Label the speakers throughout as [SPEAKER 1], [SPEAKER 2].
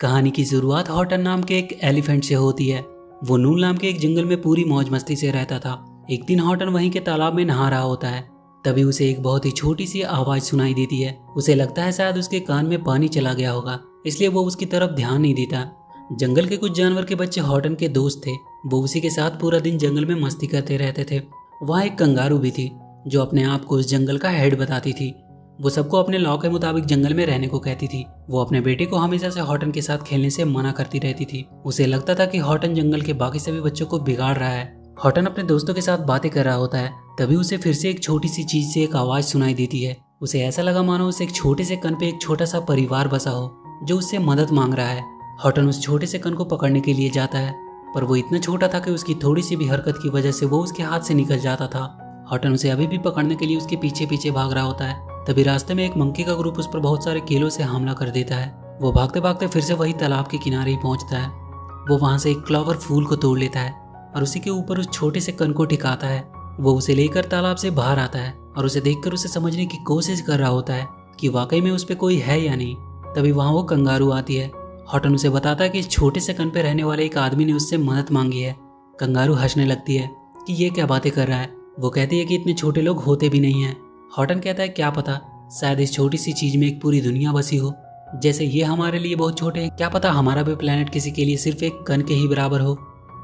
[SPEAKER 1] कहानी की शुरुआत हॉटन नाम के एक एलिफेंट से होती है। वो नूल नाम के एक जंगल में पूरी मौज मस्ती से रहता था। एक दिन हॉटन वहीं के तालाब में नहा रहा होता है। तभी उसे एक बहुत ही छोटी सी आवाज सुनाई देती है। उसे लगता है शायद उसके कान में पानी चला गया होगा, इसलिए वो उसकी तरफ ध्यान नहीं देता। जंगल के कुछ जानवर के बच्चे हॉटन के दोस्त थे। वो उसी के साथ पूरा दिन जंगल में मस्ती करते रहते थे। वहाँ एक कंगारू भी थी जो अपने आप को उस जंगल का हेड बताती थी। वो सबको अपने लॉ के मुताबिक जंगल में रहने को कहती थी। वो अपने बेटे को हमेशा से हॉटन के साथ खेलने से मना करती रहती थी। उसे लगता था कि हॉटन जंगल के बाकी सभी बच्चों को बिगाड़ रहा है। हॉटन अपने दोस्तों के साथ बातें कर रहा होता है। तभी उसे फिर से एक छोटी सी चीज से एक आवाज सुनाई देती है। उसे ऐसा लगा मानो उसे एक छोटे से कण पे एक छोटा सा परिवार बसा हो जो उससे मदद मांग रहा है। हॉटन उस छोटे से कण को पकड़ने के लिए जाता है, पर वो इतना छोटा था कि उसकी थोड़ी सी भी हरकत की वजह से वो उसके हाथ से निकल जाता था। हॉटन उसे अभी भी पकड़ने के लिए उसके पीछे पीछे भाग रहा होता है। तभी रास्ते में एक मंकी का ग्रुप उस पर बहुत सारे कीलों से हमला कर देता है। वो भागते भागते फिर से वही तालाब के किनारे ही पहुंचता है। वो वहां से एक क्लॉवर फूल को तोड़ लेता है और उसी के ऊपर उस छोटे से कण को टिकाता है। वो उसे लेकर तालाब से बाहर आता है और उसे देखकर उसे समझने की कोशिश कर रहा होता है कि वाकई में उस पर कोई है या नहीं। तभी वहां वो कंगारू आती है। हॉटन उसे बताता है कि इस छोटे से कण पे रहने वाले एक आदमी ने उससे मदद मांगी है। कंगारू हंसने लगती है कि ये क्या बातें कर रहा है। वो कहती है कि इतने छोटे लोग होते भी नहीं हैं। हॉटन कहता है क्या पता, शायद इस छोटी सी चीज में एक पूरी दुनिया बसी हो। जैसे ये हमारे लिए बहुत छोटे हैं, क्या पता हमारा भी प्लेनेट किसी के लिए सिर्फ एक कण के ही बराबर हो।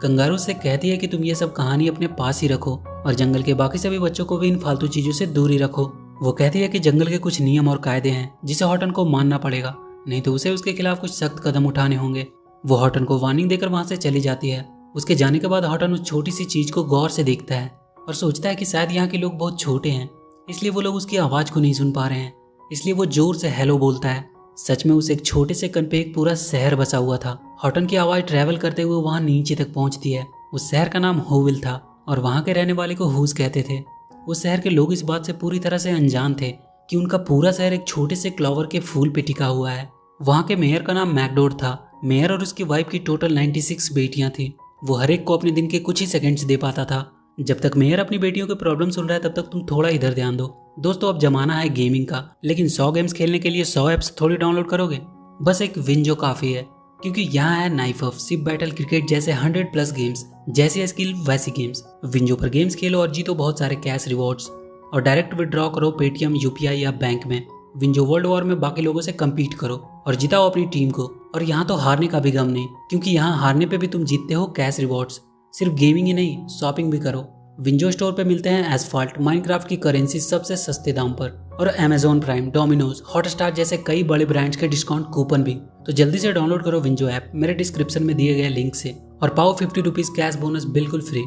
[SPEAKER 1] कंगारू से कहती है कि तुम ये सब कहानी अपने पास ही रखो और जंगल के बाकी सभी बच्चों को भी इन फालतू चीजों से दूर ही रखो। वो कहती है कि जंगल के कुछ नियम और कायदे हैं जिसे हॉटन को मानना पड़ेगा, नहीं तो उसे उसके खिलाफ कुछ सख्त कदम उठाने होंगे। वो हॉटन को वार्निंग देकर वहां से चली जाती है। उसके जाने के बाद हॉटन उस छोटी सी चीज को गौर से देखता है और सोचता है कि शायद यहाँ के लोग बहुत छोटे हैं, इसलिए वो लोग उसकी आवाज को नहीं सुन पा रहे हैं। इसलिए वो जोर से हेलो बोलता है। सच में उस एक छोटे से कण पे एक पूरा शहर बसा हुआ था। हॉटन की आवाज ट्रैवल करते हुए वहां नीचे तक पहुंचती है। उस शहर का नाम होविल था और वहां के रहने वाले को हुस कहते थे। उस शहर के लोग इस बात से पूरी तरह से अनजान थे कि उनका पूरा शहर एक छोटे से क्लॉवर के फूल पे टिका हुआ है। वहां के मेयर का नाम मैकडोड था। मेयर और उसकी वाइफ की टोटल 96 बेटियां थी। वो हर एक को अपने दिन के कुछ ही सेकंड्स दे पाता था। जब तक मेयर अपनी बेटियों के प्रॉब्लम सुन रहा है तब तक तुम थोड़ा इधर ध्यान दो। दोस्तों, अब जमाना है गेमिंग का, लेकिन 100 गेम्स खेलने के लिए 100 ऐप्स थोड़ी डाउनलोड करोगे। बस एक विंजो काफी है, क्योंकि यहाँ है knife of, ship battle, cricket जैसे 100+ गेम्स। जैसी स्किल वैसी गेम्स। विंजो पर गेम्स खेलो और जीतो बहुत सारे कैश रिवॉर्ड्स और डायरेक्ट विड्रॉ करो पेटीएम, यूपीआई या बैंक में। विंजो वर्ल्ड वॉर में बाकी लोगों से कम्पीट करो और जिताओ अपनी टीम को। और यहाँ तो हारने का भी गम नहीं, क्योंकि यहाँ हारने पे भी तुम जीतते हो कैश रिवॉर्ड्स। सिर्फ गेमिंग ही नहीं, शॉपिंग भी करो। विंजो स्टोर पे मिलते हैं एसफाल्ट, माइनक्राफ्ट की करेंसी सबसे सस्ते दाम पर, और अमेजॉन प्राइम, डोमिनोज, हॉटस्टार जैसे कई बड़े ब्रांड्स के डिस्काउंट कूपन भी। तो जल्दी से डाउनलोड करो विंजो ऐप मेरे डिस्क्रिप्शन में दिए गए लिंक से और पाओ 50 रुपीज कैश बोनस बिल्कुल फ्री।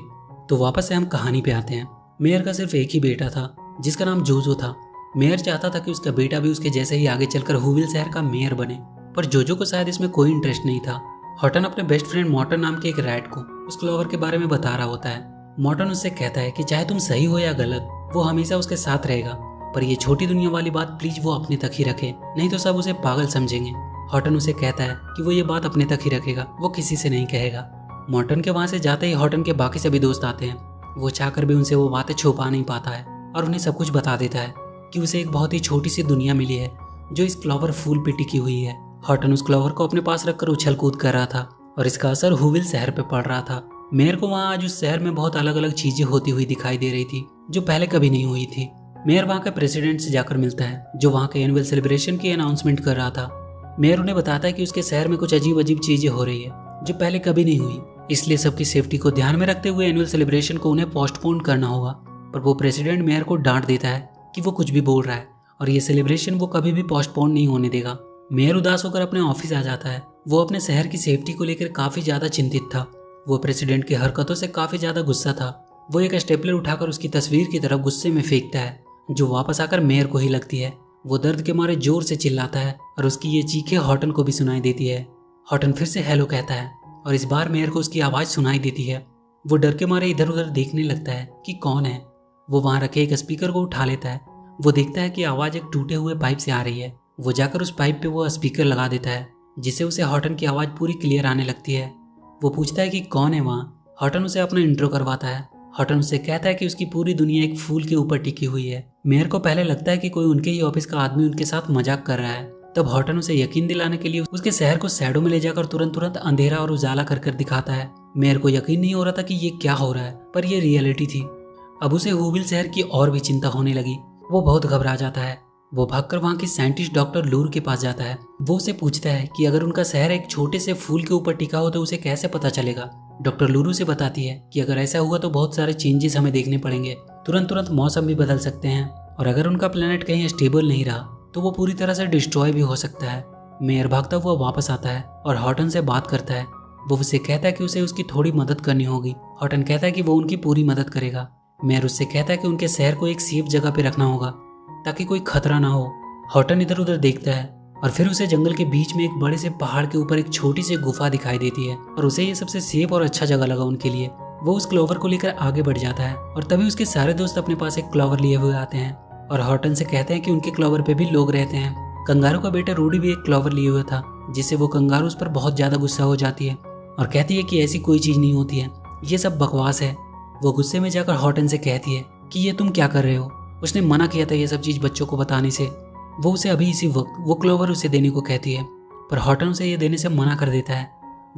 [SPEAKER 1] तो वापस से हम कहानी पे आते हैं। मेयर का सिर्फ एक ही बेटा था जिसका नाम जोजो था। मेयर चाहता था कि उसका बेटा भी उसके जैसे ही आगे चलकर हुविल शहर का मेयर बने, पर जोजो को शायद इसमें कोई इंटरेस्ट नहीं था। हॉटन अपने बेस्ट फ्रेंड मॉर्टन नाम के एक रैट को उस क्लोवर के बारे में बता रहा होता है। मॉर्टन उससे कहता है कि चाहे तुम सही हो या गलत, वो हमेशा उसके साथ रहेगा, पर ये छोटी दुनिया वाली बात प्लीज वो अपने तक ही रखे, नहीं तो सब उसे पागल समझेंगे। हॉटन उसे कहता है कि वो ये बात अपने तक ही रखेगा, वो किसी से नहीं कहेगा। मॉर्टन के वहां से जाते ही हॉटन के बाकी सभी दोस्त आते हैं। वो चाहकर भी उनसे वो बातें छुपा नहीं पाता है और उन्हें सब कुछ बता देता है कि उसे एक बहुत ही छोटी सी दुनिया मिली है जो इस क्लॉवर फूल पे टिकी हुई है। हॉटन उस क्लॉवर को अपने पास रखकर उछल कूद कर रहा था और इसका असर हुविल शहर पे पड़ रहा था। मेयर को वहाँ आज उस शहर में बहुत अलग अलग चीजें होती हुई दिखाई दे रही थी जो पहले कभी नहीं हुई थी। मेयर वहाँ के प्रेसिडेंट से जाकर मिलता है जो वहाँ के एनुअल सेलिब्रेशन की अनाउंसमेंट कर रहा था। मेयर उन्हें बताता है कि उसके शहर में कुछ अजीब अजीब चीजें हो रही है जो पहले कभी नहीं हुई, इसलिए सबकी सेफ्टी को ध्यान में रखते हुए एनुअल सेलिब्रेशन को उन्हें पोस्टपोन करना होगा। पर वो प्रेसिडेंट मेयर को डांट देता है कि वो कुछ भी बोल रहा है और ये सेलिब्रेशन वो कभी भी पोस्टपोन नहीं होने देगा। मेयर उदास होकर अपने ऑफिस आ जाता है। वो अपने शहर की सेफ्टी को लेकर काफी ज्यादा चिंतित था। वो प्रेसिडेंट की हरकतों से काफी ज्यादा गुस्सा था। वो एक स्टेपलर उठाकर उसकी तस्वीर की तरफ गुस्से में फेंकता है जो वापस आकर मेयर को ही लगती है। वो दर्द के मारे जोर से चिल्लाता है और उसकी ये चीखें हॉटन को भी सुनाई देती है। हॉटन फिर से हेलो कहता है और इस बार मेयर को उसकी आवाज सुनाई देती है। वो डर के मारे इधर उधर देखने लगता है कि कौन है। वो वहां रखे एक स्पीकर को उठा लेता है। वो देखता है कि आवाज एक टूटे हुए पाइप से आ रही है। वो जाकर उस पाइप पे वो स्पीकर लगा देता है जिससे उसे हॉटन की आवाज पूरी क्लियर आने लगती है। वो पूछता है कि कौन है वहाँ। हॉटन उसे अपना इंट्रो करवाता है। हॉटन उससे कहता है कि उसकी पूरी दुनिया एक फूल के ऊपर टिकी हुई है। मेयर को पहले लगता है कि कोई उनके ही ऑफिस का आदमी उनके साथ मजाक कर रहा है, तब हॉटन उसे यकीन दिलाने के लिए उसके शहर को शैडो में ले जाकर तुरंत अंधेरा और उजाला कर दिखाता है। मेयर को यकीन नहीं हो रहा था कि ये क्या हो रहा है, पर यह रियलिटी थी। अब उसे हूविल शहर की और भी चिंता होने लगी। वो बहुत घबरा जाता है। वो भागकर वहाँ की साइंटिस्ट डॉक्टर लूर के पास जाता है। वो उसे पूछता है कि अगर उनका शहर एक छोटे से फूल के ऊपर टिका हो तो उसे कैसे पता चलेगा। डॉक्टर लूरू से बताती है कि अगर ऐसा हुआ तो बहुत सारे चेंजेस हमें देखने पड़ेंगे, तुरंत मौसम भी बदल सकते हैं, और अगर उनका प्लेनेट कहीं स्टेबल नहीं रहा तो वो पूरी तरह से डिस्ट्रॉय भी हो सकता है। मेयर भागता हुआ वापस आता है और हॉटन से बात करता है। वो उससे कहता है कि उसे उसकी थोड़ी मदद करनी होगी। हॉटन कहता है कि वो उनकी पूरी मदद करेगा। मेयर उससे कहता है कि उनके शहर को एक सेफ जगह पे रखना होगा ताकि कोई खतरा ना हो। हॉटन इधर उधर देखता है और फिर उसे जंगल के बीच में एक बड़े से पहाड़ के ऊपर एक छोटी सी गुफा दिखाई देती है और उसे ये सबसे सेफ और अच्छा जगह लगा उनके लिए। वो उस क्लोवर को लेकर आगे बढ़ जाता है और तभी उसके सारे दोस्त अपने पास एक क्लोवर लिए हुए आते हैं और हॉटन से कहते हैं कि उनके क्लोवर पे भी लोग रहते हैं। कंगारू का बेटा रूडी भी एक क्लोवर लिए हुआ था, जिससे वो कंगारू उस पर बहुत ज्यादा गुस्सा हो जाती है और कहती है कि ऐसी कोई चीज नहीं होती है, ये सब बकवास है। वो गुस्से में जाकर हॉटन से कहती है कि ये तुम क्या कर रहे हो, उसने मना किया था ये सब चीज बच्चों को बताने से। वो उसे अभी इसी वक्त वो क्लोवर उसे देने को कहती है, पर हॉटन उसे ये देने से मना कर देता है।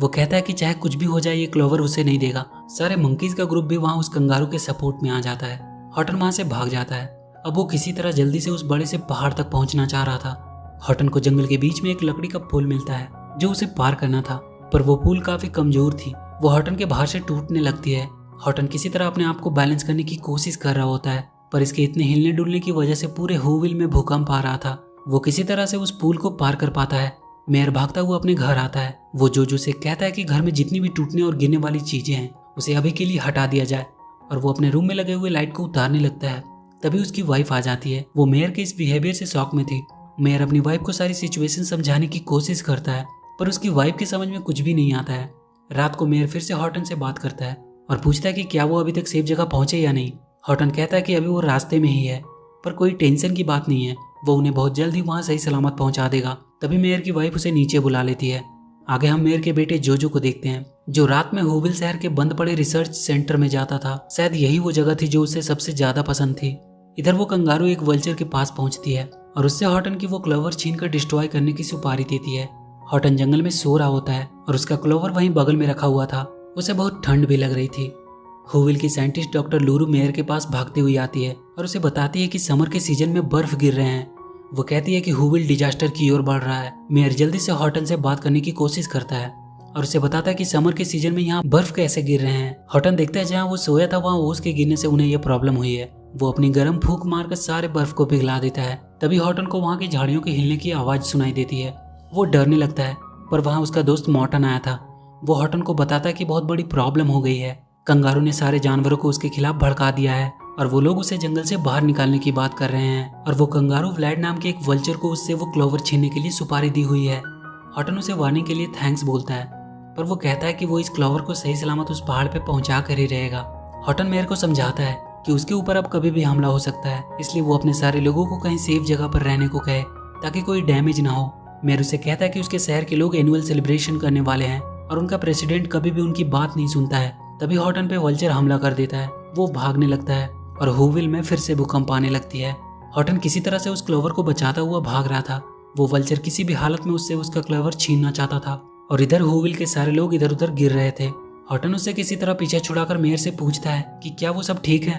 [SPEAKER 1] वो कहता है कि चाहे कुछ भी हो जाए ये क्लोवर उसे नहीं देगा। सारे मंकीज का ग्रुप भी वहाँ उस कंगारू के सपोर्ट में आ जाता है। हॉटन वहाँ से भाग जाता है। अब वो किसी तरह जल्दी से उस बड़े से पहाड़ तक पहुंचना चाह रहा था। हॉटन को जंगल के बीच में एक लकड़ी का पुल मिलता है जो उसे पार करना था, पर वो पुल काफी कमजोर थी। वो हॉटन के बाहर से टूटने लगती है। हॉटन किसी तरह अपने आप को बैलेंस करने की कोशिश कर रहा होता है, पर इसके इतने हिलने डुलने की वजह से पूरे हूविल में भूकंप आ रहा था। वो किसी तरह से उस पुल को पार कर पाता है। मेयर भागता हुआ अपने घर आता है। वो जोजो से कहता है कि घर में जितनी भी टूटने और गिरने वाली चीजें हैं उसे अभी के लिए हटा दिया जाए, और वो अपने रूम में लगे हुए लाइट को उतारने लगता है। तभी उसकी वाइफ आ जाती है। वो मेयर के इस बिहेवियर से शॉक में थी। मेयर अपनी वाइफ को सारी सिचुएशन समझाने की कोशिश करता है, पर उसकी वाइफ के समझ में कुछ भी नहीं आता है। रात को मेयर फिर से हॉटन से बात करता है और पूछता है कि क्या वो अभी तक सेफ जगह पहुंचे या नहीं। हॉटन कहता है कि अभी वो रास्ते में ही है, पर कोई टेंशन की बात नहीं है, वो उन्हें बहुत जल्द ही वहाँ सही सलामत पहुंचा देगा। तभी मेयर की वाइफ उसे नीचे बुला लेती है। आगे हम मेयर के बेटे जोजो को देखते हैं, जो रात में हूविल शहर के बंद पड़े रिसर्च सेंटर में जाता था। शायद यही वो जगह थी जो उसे सबसे ज्यादा पसंद थी। इधर वो कंगारू एक वल्चर के पास पहुंचती है और उससे हॉटन की वो क्लोवर छीनकर डिस्ट्रॉय करने की सुपारी देती है। हॉटन जंगल में सो रहा होता है और उसका क्लोवर वहीं बगल में रखा हुआ था। उसे बहुत ठंड भी लग रही थी। हूविल की साइंटिस्ट डॉक्टर लूरू मेयर के पास भागती हुई आती है और उसे बताती है कि समर के सीजन में बर्फ गिर रहे हैं। वो कहती है कि हूविल डिजास्टर की ओर बढ़ रहा है। मेयर जल्दी से हॉटन से बात करने की कोशिश करता है और उसे बताता है कि समर के सीजन में यहाँ बर्फ कैसे गिर रहे हैं। हॉटन देखता है जहाँ वो सोया था वहाँ ओस के गिरने से उन्हें यह प्रॉब्लम हुई है। वो अपनी गर्म फूंक मारकर सारे बर्फ को पिघला देता है। तभी हॉटन को वहाँ की झाड़ियों के हिलने की आवाज सुनाई देती है। वो डरने लगता है, पर वहाँ उसका दोस्त मॉर्टन आया था। वो हॉटन को बताता है कि बहुत बड़ी प्रॉब्लम हो गई है। कंगारू ने सारे जानवरों को उसके खिलाफ भड़का दिया है और वो लोग उसे जंगल से बाहर निकालने की बात कर रहे हैं, और वो कंगारू व्लाड नाम के एक वल्चर को उससे वो क्लोवर छीनने के लिए सुपारी दी हुई है। हॉटन उसे वार्निंग के लिए थैंक्स बोलता है, पर वो कहता है कि वो इस क्लोवर को सही सलामत उस पहाड़ पे पहुंचा कर ही रहेगा। हॉटन मेयर को समझाता है कि उसके ऊपर अब कभी भी हमला हो सकता है, इसलिए वो अपने सारे लोगों को कहीं सेफ जगह पर रहने को कहे ताकि कोई डैमेज ना हो। मेयर उसे कहता है कि उसके शहर के लोग एनुअल सेलिब्रेशन करने वाले हैं और उनका प्रेसिडेंट कभी भी उनकी बात नहीं सुनता है। तभी हॉटन पे वल्चर हमला कर देता है। वो भागने लगता है और हूविल में फिर से भूकंप आने लगती है। हॉटन किसी तरह से उस क्लोवर को बचाता हुआ भाग रहा था। वो वल्चर किसी भी हालत में उससे उसका क्लोवर छीनना चाहता था और इधर हूविल के सारे लोग इधर उधर गिर रहे थे। हॉटन उससे किसी तरह पीछे छुड़ाकर मेयर से पूछता है कि क्या वो सब ठीक है।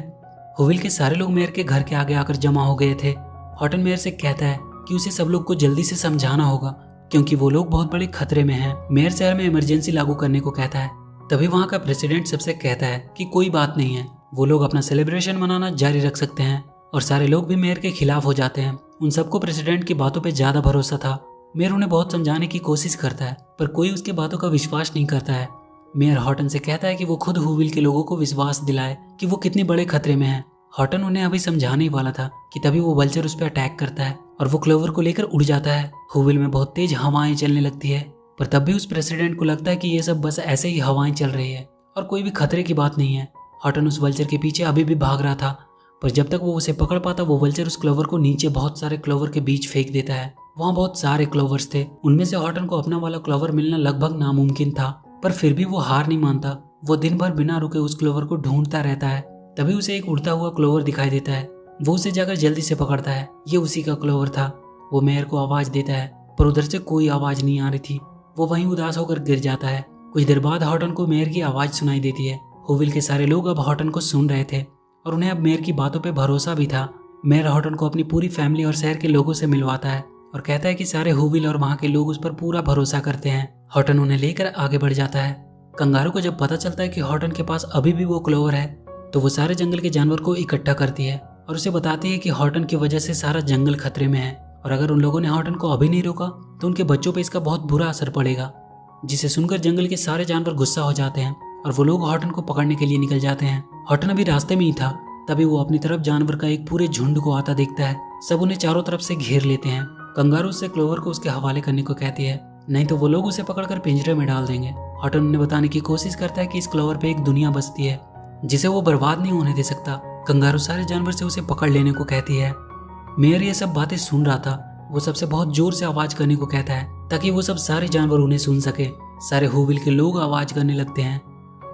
[SPEAKER 1] हूविल के सारे लोग मेयर के घर के आगे आकर जमा हो गए थे। हॉटन मेयर से कहता है कि उसे सब लोग को जल्दी से समझाना होगा क्योंकि वो लोग बहुत बड़े खतरे में हैं। मेयर शहर में इमरजेंसी लागू करने को कहता है। तभी वहाँ का प्रेसिडेंट सबसे कहता है कि कोई बात नहीं है, वो लोग अपना सेलिब्रेशन मनाना जारी रख सकते हैं, और सारे लोग भी मेयर के खिलाफ हो जाते हैं। उन सबको प्रेसिडेंट की बातों पे ज्यादा भरोसा था। मेयर उन्हें बहुत समझाने की कोशिश करता है, पर कोई उसकी बातों का विश्वास नहीं करता है। मेयर हॉटन से कहता है कि वो खुद हूविल के लोगों को विश्वास दिलाए कि वो कितने बड़े खतरे में है। हॉटन उन्हें अभी समझाने ही वाला था कि तभी वो वल्चर उस पर अटैक करता है और वो क्लोवर को लेकर उड़ जाता है। हूविल में बहुत तेज हवाएं चलने लगती है, पर तब भी उस प्रेसिडेंट को लगता है कि ये सब बस ऐसे ही हवाएं चल रही है और कोई भी खतरे की बात नहीं है। हॉटन उस वल्चर के पीछे अभी भी भाग रहा था, पर जब तक वो उसे पकड़ पाता वो वल्चर उस क्लोवर को नीचे बहुत सारे क्लोवर के बीच फेंक देता है। वहाँ बहुत सारे क्लोवर्स थे, उनमें से हॉटन को अपना वाला क्लोवर मिलना लगभग नामुमकिन था, पर फिर भी वो हार नहीं मानता। वो दिन भर बिना रुके उस क्लोवर को ढूंढता रहता है। तभी उसे एक उड़ता हुआ क्लोवर दिखाई देता है। वो उसे जाकर जल्दी से पकड़ता है। ये उसी का क्लोवर था। वो मेयर को आवाज देता है पर उधर से कोई आवाज नहीं आ रही थी। वो वहीं उदास होकर गिर जाता है। कुछ देर बाद हॉटन को मेयर की आवाज सुनाई देती है। हुविल के सारे लोग अब हॉटन को सुन रहे थे और उन्हें अब मेयर की बातों पे भरोसा भी था। मेयर हॉटन को अपनी पूरी फैमिली और शहर के लोगों से मिलवाता है और कहता है कि सारे हुविल और वहाँ के लोग उस पर पूरा भरोसा करते हैं। हॉटन उन्हें लेकर आगे बढ़ जाता है। कंगारू को जब पता चलता है कि हॉटन के पास अभी भी वो क्लोवर है तो वो सारे जंगल के जानवर को इकट्ठा करती है और उसे बताती है कि हॉटन की वजह से सारा जंगल खतरे में है और अगर उन लोगों ने हॉटन को अभी नहीं रोका तो उनके बच्चों पे इसका बहुत बुरा असर पड़ेगा। जिसे सुनकर जंगल के सारे जानवर गुस्सा हो जाते हैं और वो लोग हॉटन को पकड़ने के लिए निकल जाते हैं। हॉटन अभी रास्ते में ही था, तभी वो अपनी तरफ जानवर का एक पूरे झुंड को आता देखता है। सब उन्हें चारों तरफ से घेर लेते हैं। कंगारू उससे क्लोवर को उसके हवाले करने को कहती है, नहीं तो वो लोग उसे पकड़कर पिंजरे में डाल देंगे। हॉटन उन्हें बताने की कोशिश करता है कि इस क्लोवर पे एक दुनिया बसती है जिसे वो बर्बाद नहीं होने दे सकता। कंगारू सारे जानवर से उसे पकड़ लेने को कहती है। मेयर ये सब बातें सुन रहा था। वो सबसे बहुत जोर से आवाज करने को कहता है ताकि वो सब सारे जानवर उन्हें सुन सके। सारे हुविल के लोग आवाज करने लगते हैं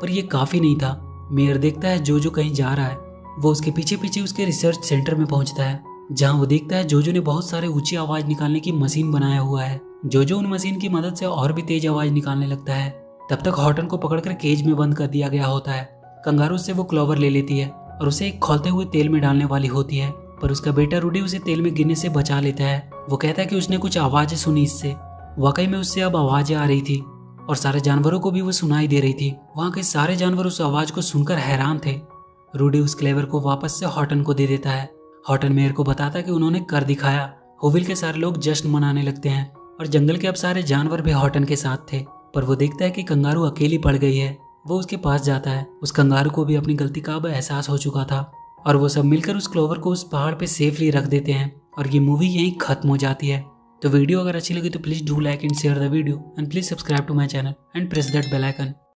[SPEAKER 1] पर ये काफी नहीं था। मेयर देखता है जोजो कहीं जा रहा है। वो उसके पीछे पीछे उसके रिसर्च सेंटर में पहुंचता है जहां वो देखता है जोजो ने बहुत सारे ऊंची आवाज निकालने की मशीन बनाया हुआ है। जोजो उन मशीन की मदद से और भी तेज आवाज निकालने लगता है। तब तक हॉटन को पकड़कर केज में बंद कर दिया गया होता है। कंगारू से वो क्लोवर ले लेती है और उसे एक खौलते हुए तेल में डालने वाली होती है पर उसका बेटा रूडी उसे तेल में गिरने से बचा लेता है। वो कहता है कि उसने कुछ आवाजें सुनी इससे। वाकई में उससे अब आवाजें आ रही थी और सारे जानवरों को भी वो सुनाई दे रही थी। वहाँ के सारे जानवर उस आवाज को सुनकर हैरान थे। रूडी उस क्लेवर को वापस से हॉटन को दे देता है। हॉटन मेयर को बताता है कि उन्होंने कर दिखाया। हुविल के सारे लोग जश्न मनाने लगते हैं और जंगल के अब सारे जानवर भी हॉटन के साथ थे। पर वो देखता है कि कंगारू अकेली पड़ गई है। वो उसके पास जाता है। उस कंगारू को भी अपनी गलती का अब एहसास हो चुका था और वो सब मिलकर उस क्लोवर को उस पहाड़ पे सेफली रख देते हैं और ये मूवी यहीं खत्म हो जाती है। तो वीडियो अगर अच्छी लगी तो please do like and share the video and please subscribe to my channel and press that bell icon.